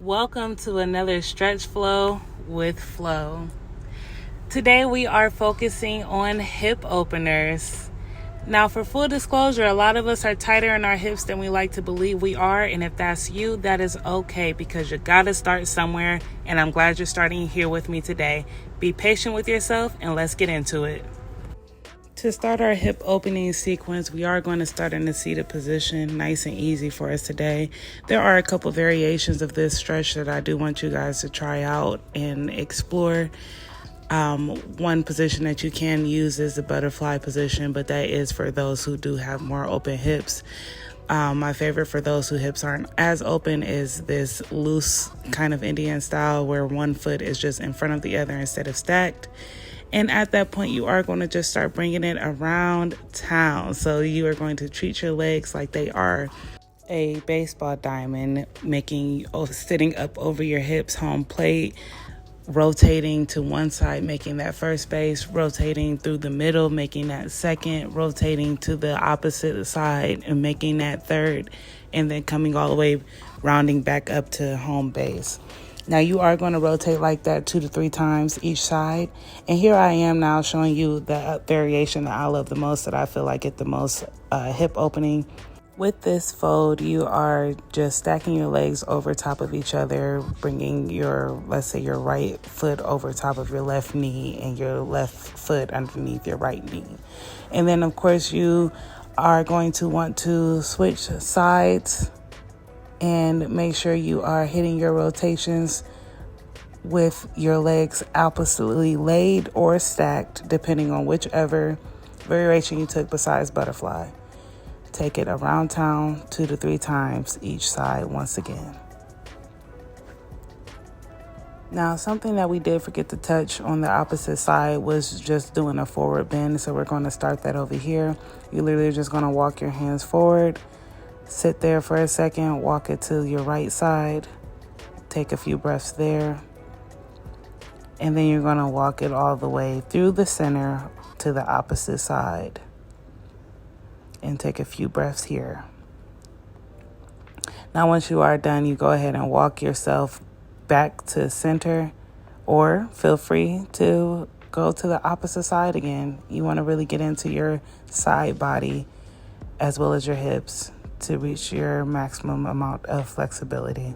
Welcome to another Stretch Flow with Flo. Today we are focusing on hip openers. Now, for full disclosure, a lot of us are tighter in our hips than we like to believe we are, and if that's you, that is okay because you gotta start somewhere, and I'm glad you're starting here with me today. Be patient with yourself, and let's get into it. To start our hip opening sequence, we are going to start in the seated position, nice and easy for us today. There are a couple variations of this stretch that I do want you guys to try out and explore. One position that you can use is the butterfly position, but that is for those who do have more open hips. My favorite for those whose hips aren't as open is this loose kind of Indian style where one foot is just in front of the other instead of stacked. And at that point, you are going to just start bringing it around town. So you are going to treat your legs like they are a baseball diamond, sitting up over your hips, home plate, rotating to one side, making that first base, rotating through the middle, making that second, rotating to the opposite side and making that third, and then coming all the way, rounding back up to home base. Now you are going to rotate like that 2 to 3 times each side. And here I am now showing you the variation that I love the most, that I feel like it the most hip opening. With this fold, you are just stacking your legs over top of each other, bringing let's say your right foot over top of your left knee and your left foot underneath your right knee. And then, of course, you are going to want to switch sides and make sure you are hitting your rotations with your legs oppositely laid or stacked, depending on whichever variation you took besides butterfly. Take it around town 2 to 3 times each side once again. Now, something that we did forget to touch on the opposite side was just doing a forward bend. So we're going to start that over here. You're literally just going to walk your hands forward. Sit there for a second, walk it to your right side, take a few breaths there, and then you're going to walk it all the way through the center to the opposite side and take a few breaths here. Now, once you are done, you go ahead and walk yourself back to center, or feel free to go to the opposite side again. You want to really get into your side body as well as your hips to reach your maximum amount of flexibility.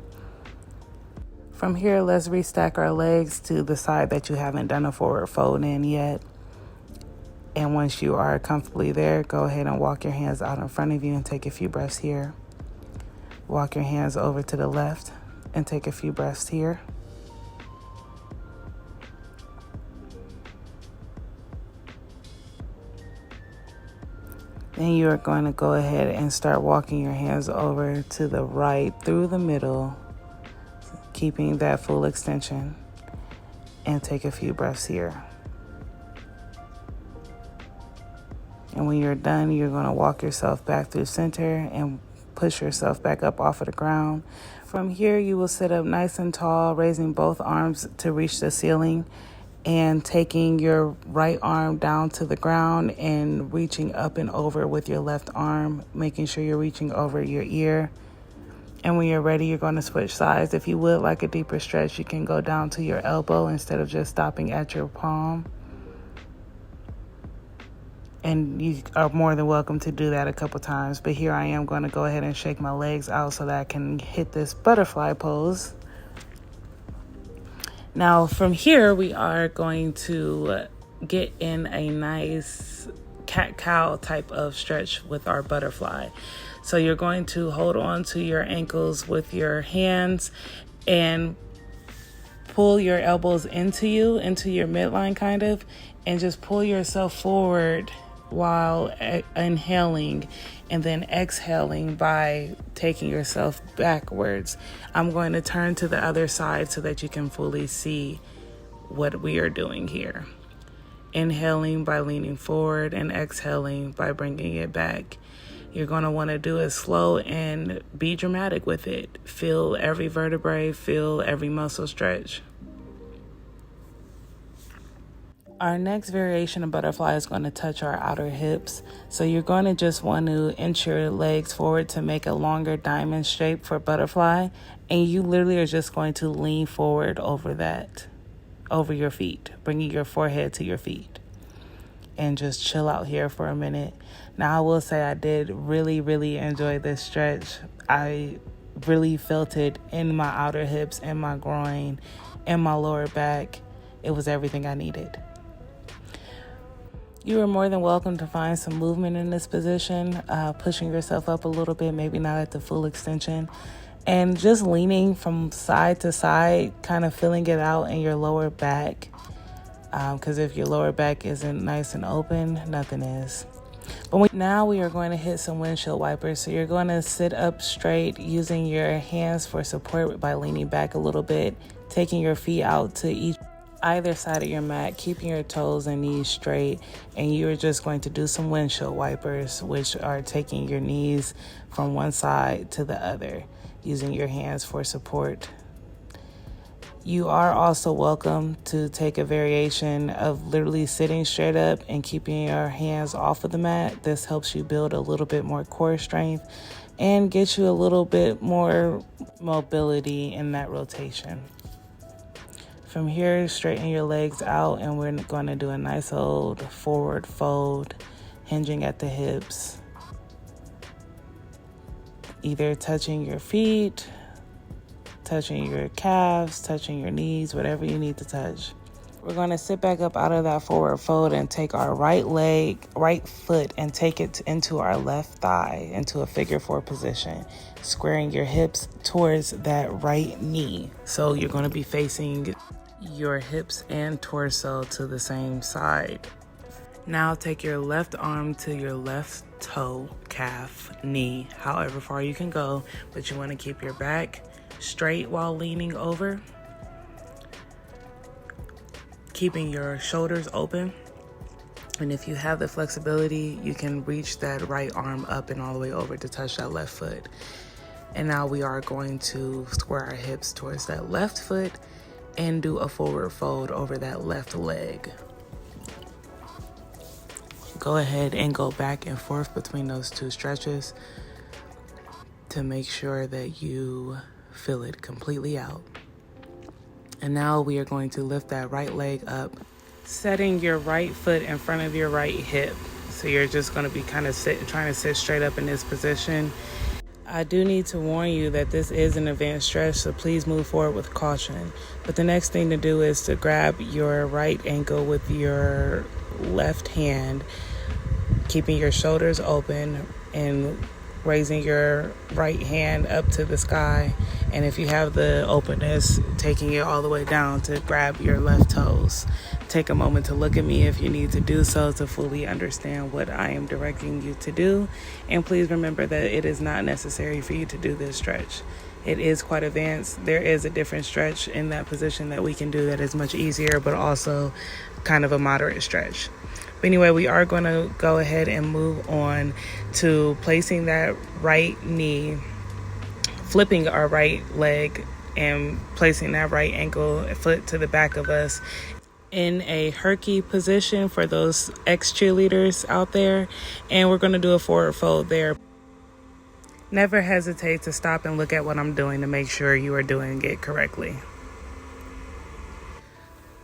From here, let's restack our legs to the side that you haven't done a forward fold in yet. And once you are comfortably there, go ahead and walk your hands out in front of you and take a few breaths here. Walk your hands over to the left and take a few breaths here. Then you are going to go ahead and start walking your hands over to the right through the middle, keeping that full extension, and take a few breaths here. And when you're done, you're going to walk yourself back through center and push yourself back up off of the ground. From here, you will sit up nice and tall, raising both arms to reach the ceiling, and taking your right arm down to the ground and reaching up and over with your left arm, making sure you're reaching over your ear. And when you're ready, you're going to switch sides. If you would like a deeper stretch, you can go down to your elbow instead of just stopping at your palm. And you are more than welcome to do that a couple times. But here I am going to go ahead and shake my legs out so that I can hit this butterfly pose. Now, from here, we are going to get in a nice cat-cow type of stretch with our butterfly. So you're going to hold on to your ankles with your hands and pull your elbows into your midline kind of, and just pull yourself forward while inhaling and then exhaling by taking yourself backwards. I'm going to turn to the other side so that you can fully see what we are doing here. Inhaling by leaning forward and exhaling by bringing it back. You're going to want to do it slow and be dramatic with it. Feel every vertebrae, feel every muscle stretch. Our next variation of butterfly is going to touch our outer hips. So you're going to just want to inch your legs forward to make a longer diamond shape for butterfly. And you literally are just going to lean forward over that, over your feet, bringing your forehead to your feet. And just chill out here for a minute. Now, I will say I did really enjoy this stretch. I really felt it in my outer hips, in my groin, in my lower back. It was everything I needed. You are more than welcome to find some movement in this position, pushing yourself up a little bit, maybe not at the full extension, and just leaning from side to side, kind of feeling it out in your lower back. Because if your lower back isn't nice and open, nothing is. But now we are going to hit some windshield wipers. So you're going to sit up straight using your hands for support by leaning back a little bit, taking your feet out to either side of your mat, keeping your toes and knees straight, and you are just going to do some windshield wipers, which are taking your knees from one side to the other, using your hands for support. You are also welcome to take a variation of literally sitting straight up and keeping your hands off of the mat. This helps you build a little bit more core strength and get you a little bit more mobility in that rotation. From here, straighten your legs out, and we're going to do a nice old forward fold, hinging at the hips. Either touching your feet, touching your calves, touching your knees, whatever you need to touch. We're going to sit back up out of that forward fold and take our right foot, and take it into our left thigh, into a figure 4 position, squaring your hips towards that right knee. So you're going to be facing your hips and torso to the same side. Now take your left arm to your left toe, calf, knee, however far you can go, but you want to keep your back straight while leaning over, keeping your shoulders open. And if you have the flexibility, you can reach that right arm up and all the way over to touch that left foot. And now we are going to square our hips towards that left foot and do a forward fold over that left leg. Go ahead and go back and forth between those two stretches to make sure that you feel it completely out. And now we are going to lift that right leg up, setting your right foot in front of your right hip. So you're just going to be kind of trying to sit straight up in this position. I do need to warn you that this is an advanced stretch, so please move forward with caution. But the next thing to do is to grab your right ankle with your left hand, keeping your shoulders open and raising your right hand up to the sky. And if you have the openness, taking it all the way down to grab your left toes. Take a moment to look at me if you need to do so to fully understand what I am directing you to do. And please remember that it is not necessary for you to do this stretch. It is quite advanced. There is a different stretch in that position that we can do that is much easier, but also kind of a moderate stretch. But anyway, we are going to go ahead and move on to placing that right knee, flipping our right leg, and placing that right ankle foot to the back of us in a herky position for those ex-cheerleaders out there. And we're going to do a forward fold there. Never hesitate to stop and look at what I'm doing to make sure you are doing it correctly.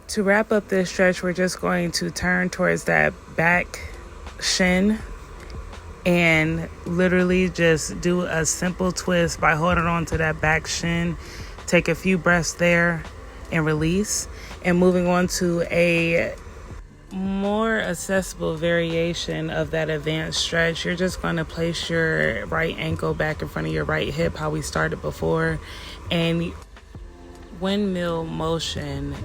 To wrap up this stretch, we're just going to turn towards that back shin and literally just do a simple twist by holding on to that back shin. Take a few breaths there and release. And moving on to a more accessible variation of that advanced stretch, you're just going to place your right ankle back in front of your right hip, how we started before, and windmill motion,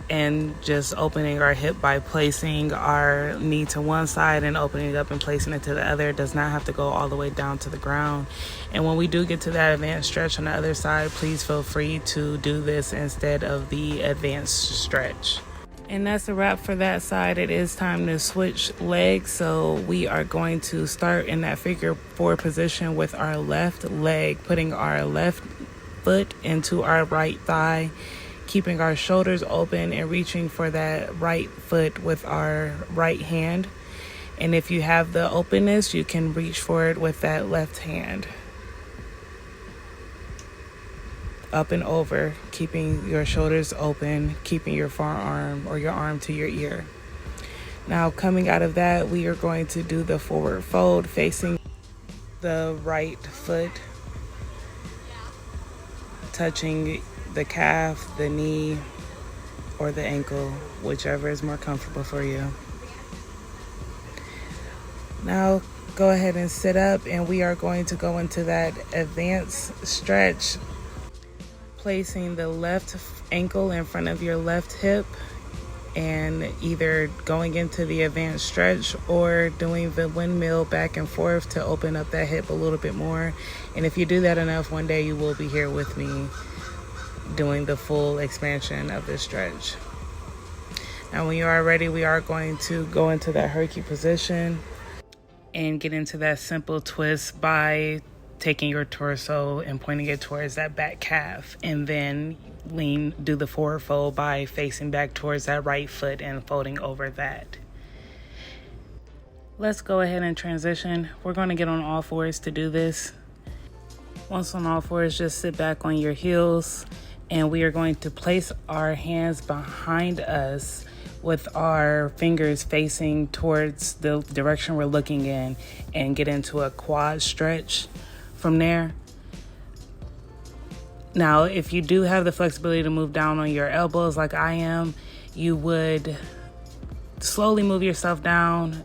and just opening our hip by placing our knee to one side and opening it up and placing it to the other. It does not have to go all the way down to the ground. And when we do get to that advanced stretch on the other side, please feel free to do this instead of the advanced stretch. And that's a wrap for that side. It is time to switch legs. So we are going to start in that figure 4 position with our left leg, putting our left foot into our right thigh, keeping our shoulders open and reaching for that right foot with our right hand. And if you have the openness, you can reach for it with that left hand. Up and over, keeping your shoulders open, keeping your forearm or your arm to your ear. Now, coming out of that, we are going to do the forward fold, facing the right foot, touching the calf, the knee, or the ankle, whichever is more comfortable for you. Now, go ahead and sit up, and we are going to go into that advanced stretch, placing the left ankle in front of your left hip, and either going into the advanced stretch or doing the windmill back and forth to open up that hip a little bit more. And if you do that enough, one day you will be here with me doing the full expansion of this stretch. Now, when you are ready, we are going to go into that herky position and get into that simple twist by taking your torso and pointing it towards that back calf, and then do the forward fold by facing back towards that right foot and folding over that. Let's go ahead and transition. We're going to get on all fours to do this. Once on all fours, just sit back on your heels, and we are going to place our hands behind us with our fingers facing towards the direction we're looking in, and get into a quad stretch from there. Now, if you do have the flexibility to move down on your elbows like I am, you would slowly move yourself down,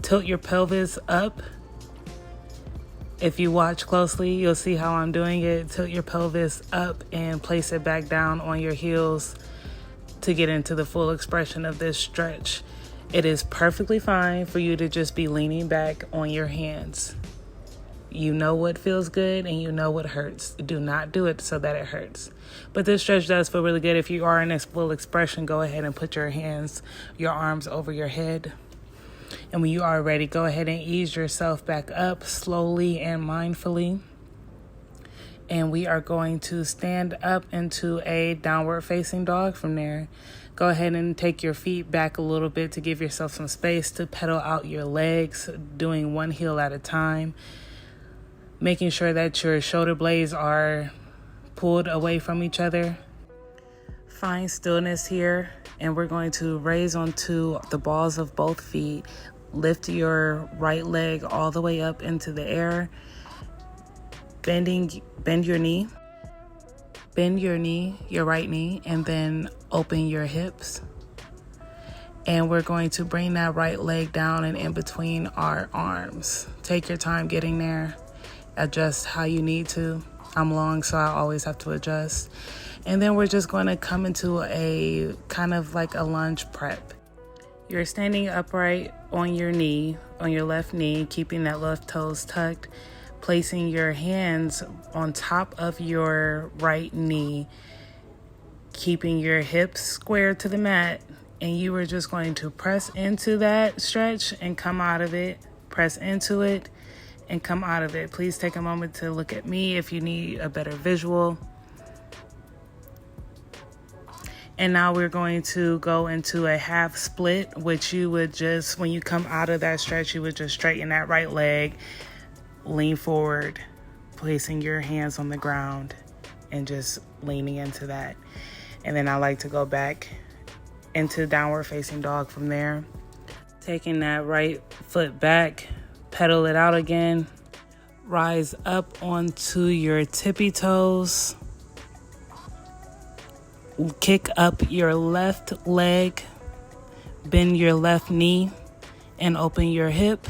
tilt your pelvis up. If you watch closely, you'll see how I'm doing it. Tilt your pelvis up and place it back down on your heels to get into the full expression of this stretch. It is perfectly fine for you to just be leaning back on your hands. You know what feels good and you know what hurts. Do not do it so that it hurts. But this stretch does feel really good. If you are in this full expression, go ahead and put your hands, your arms over your head. And when you are ready, go ahead and ease yourself back up slowly and mindfully. And we are going to stand up into a downward facing dog from there. Go ahead and take your feet back a little bit to give yourself some space to pedal out your legs, doing one heel at a time. Making sure that your shoulder blades are pulled away from each other. Find stillness here, and we're going to raise onto the balls of both feet. Lift your right leg all the way up into the air. Bend your knee, your right knee, and then open your hips. And we're going to bring that right leg down and in between our arms. Take your time getting there. Adjust how you need to. I'm long, so I always have to adjust. And then we're just going to come into a kind of like a lunge prep. You're standing upright on your knee, on your left knee, keeping that left toes tucked, placing your hands on top of your right knee, keeping your hips square to the mat. And you are just going to press into that stretch and come out of it. Press into it and come out of it. Please take a moment to look at me if you need a better visual. And now we're going to go into a half split, which you would just, when you come out of that stretch, you would just straighten that right leg, lean forward, placing your hands on the ground and just leaning into that. And then I like to go back into downward facing dog from there. Taking that right foot back, pedal it out again, rise up onto your tippy toes, kick up your left leg, bend your left knee, and open your hip.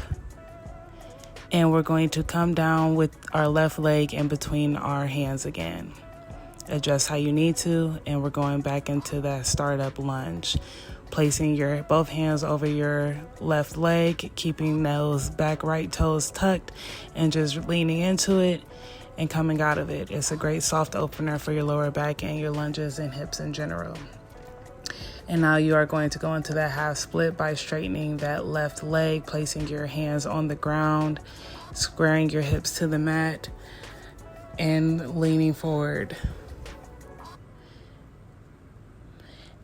And we're going to come down with our left leg in between our hands again. Adjust how you need to, and we're going back into that startup lunge. Placing your both hands over your left leg, keeping those back right toes tucked, and just leaning into it and coming out of it. It's a great soft opener for your lower back and your lunges and hips in general. And now you are going to go into that half split by straightening that left leg, placing your hands on the ground, squaring your hips to the mat, and leaning forward.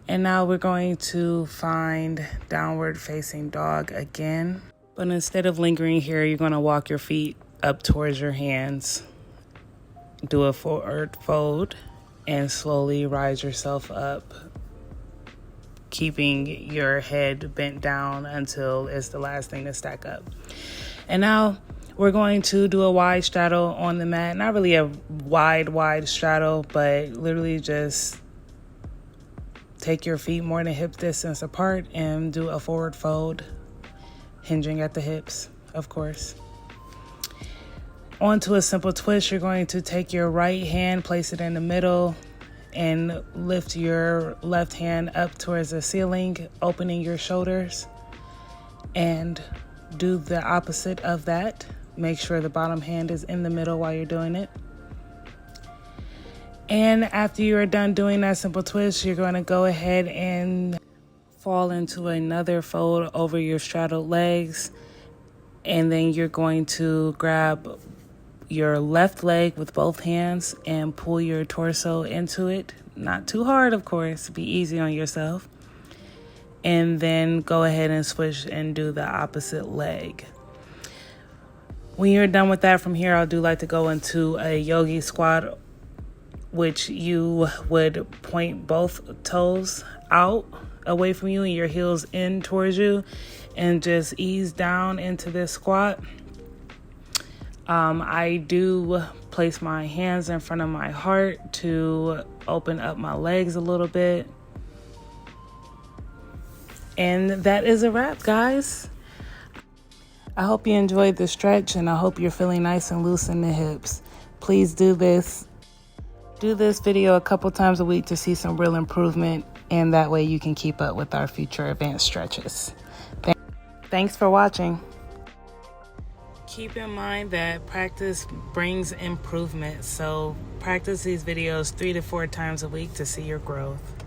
And now we're going to find downward facing dog again. But instead of lingering here, you're going to walk your feet up towards your hands. Do a forward fold and slowly rise yourself up, keeping your head bent down until it's the last thing to stack up. And now we're going to do a wide straddle on the mat. Not really a wide straddle, but literally just take your feet more than hip distance apart and do a forward fold, hinging at the hips, of course. Onto a simple twist, you're going to take your right hand, place it in the middle, and lift your left hand up towards the ceiling, opening your shoulders, and do the opposite of that. Make sure the bottom hand is in the middle while you're doing it. And after you are done doing that simple twist, you're going to go ahead and fall into another fold over your straddled legs. And then you're going to grab your left leg with both hands and pull your torso into it. Not too hard, of course. Be easy on yourself. And then go ahead and switch and do the opposite leg. When you're done with that, from here, I do like to go into a yogi squat, which you would point both toes out away from you and your heels in towards you, and just ease down into this squat. I do place my hands in front of my heart to open up my legs a little bit. And that is a wrap, guys. I hope you enjoyed the stretch, and I hope you're feeling nice and loose in the hips. Please do this video a couple times a week to see some real improvement, and that way you can keep up with our future advanced stretches. Thanks for watching. Keep in mind that practice brings improvement, so practice these videos 3 to 4 times a week to see your growth.